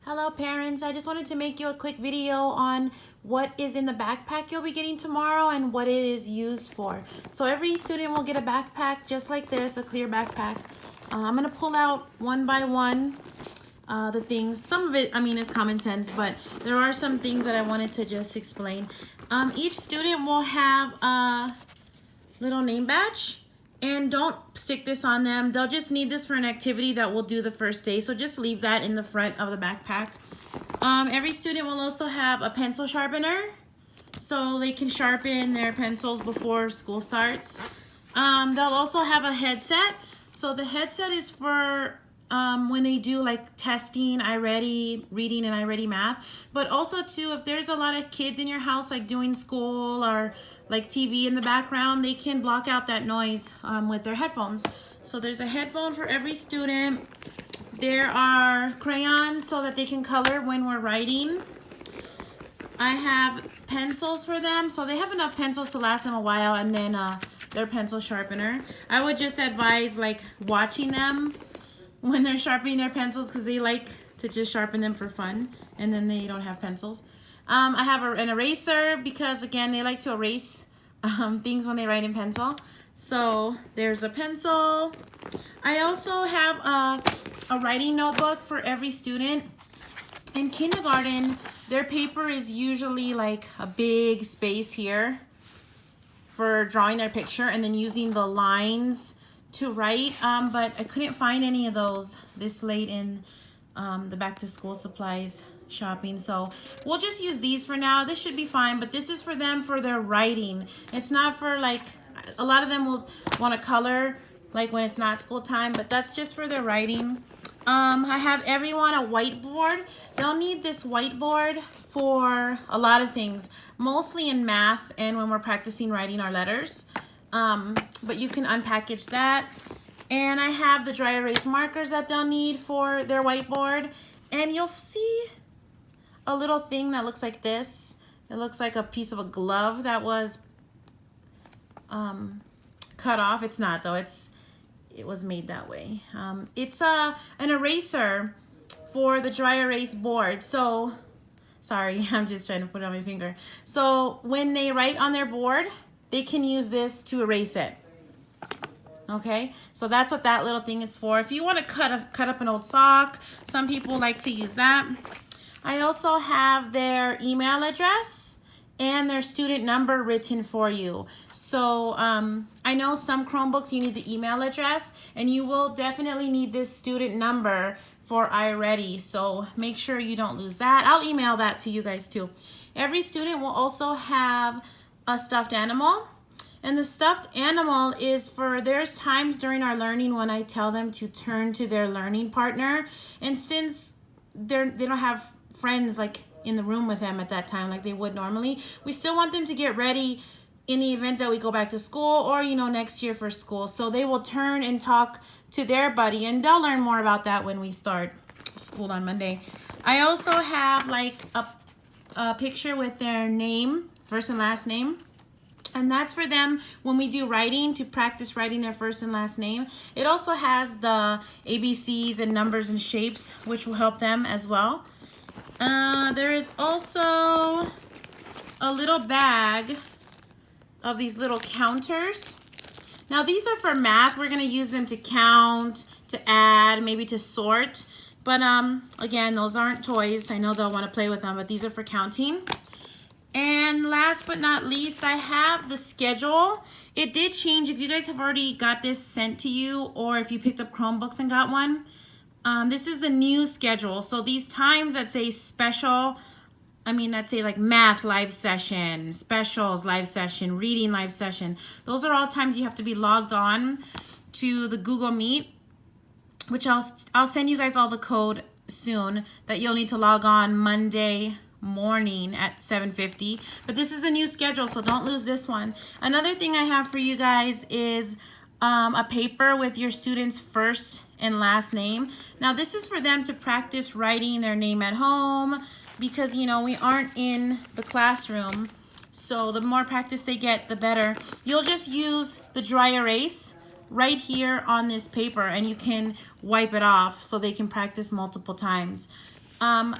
Hello parents, I just wanted to make you a quick video on what is in the backpack you'll be getting tomorrow and what it is used for. So every student will get a backpack just like this, a clear backpack. I'm going to pull out one by one the things. Some of it, is common sense, but there are some things that I wanted to just explain. Each student will have a little name badge. And don't stick this on them. They'll just need this for an activity that we'll do the first day. So just leave that in the front of the backpack. Every student will also have a pencil sharpener, so they can sharpen their pencils before school starts. They'll also have a headset. So the headset is for when they do like testing, iReady reading and iReady math. But also too, if there's a lot of kids in your house like doing school or like TV in the background, they can block out that noise with their headphones. So there's a headphone for every student. There are crayons so that they can color when we're writing. I have pencils for them, so they have enough pencils to last them a while, and then their pencil sharpener. I would just advise like watching them when they're sharpening their pencils, because they like to just sharpen them for fun, and then they don't have pencils. I have an eraser because, again, they like to erase things when they write in pencil. So there's a pencil. I also have a writing notebook for every student. In kindergarten, their paper is usually like a big space here for drawing their picture and then using the lines to write. But I couldn't find any of those this late in the back to school supplies shopping, so we'll just use these for now. This should be fine, but this is for them for their writing. It's not for, like, a lot of them will want to color like when it's not school time, but that's just for their writing. I have everyone a whiteboard. They'll need this whiteboard for a lot of things, mostly in math and when we're practicing writing our letters, but you can unpackage that. And I have the dry erase markers that they'll need for their whiteboard, and you'll see a little thing that looks like this. It looks like a piece of a glove that was cut off. It's not, though. It was made that way. It's an eraser for the dry erase board. So, sorry, I'm just trying to put it on my finger. So when they write on their board, they can use this to erase it. Okay, so that's what that little thing is for. If you want to cut up an old sock, some people like to use that. I also have their email address and their student number written for you. So I know some Chromebooks you need the email address, and you will definitely need this student number for iReady. So make sure you don't lose that. I'll email that to you guys too. Every student will also have a stuffed animal. And the stuffed animal is for, there's times during our learning when I tell them to turn to their learning partner. And since they don't have friends like in the room with them at that time like they would normally, we still want them to get ready in the event that we go back to school or, you know, next year for school. So they will turn and talk to their buddy, and they'll learn more about that when we start school on Monday. I also have like a picture with their name, first and last name. And that's for them when we do writing, to practice writing their first and last name. It also has the ABCs and numbers and shapes, which will help them as well. There is also a little bag of these little counters. Now these are for math. We're going to use them to count, to add, maybe to sort. But again, those aren't toys. I know they'll want to play with them, but these are for counting. And last but not least, I have the schedule. It did change. If you guys have already got this sent to you, or if you picked up Chromebooks and got one, this is the new schedule. So these times that say special, that say like math live session, specials live session, reading live session, those are all times you have to be logged on to the Google Meet, which I'll send you guys all the code soon, that you'll need to log on Monday morning at 7:50. But this is the new schedule, so don't lose this one. Another thing I have for you guys is a paper with your students' first and last name. Now this is for them to practice writing their name at home, because you know we aren't in the classroom, so the more practice they get, the better. You'll just use the dry erase right here on this paper, and you can wipe it off so they can practice multiple times.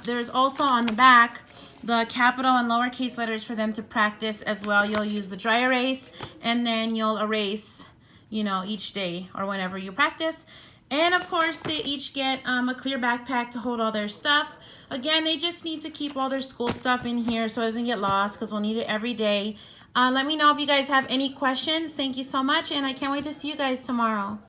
There's also on the back the capital and lowercase letters for them to practice as well. You'll use the dry erase, and then you'll erase, you know, each day or whenever you practice. And of course, they each get a clear backpack to hold all their stuff. Again, they just need to keep all their school stuff in here so it doesn't get lost, because we'll need it every day. Let me know if you guys have any questions. Thank you so much, and I can't wait to see you guys tomorrow.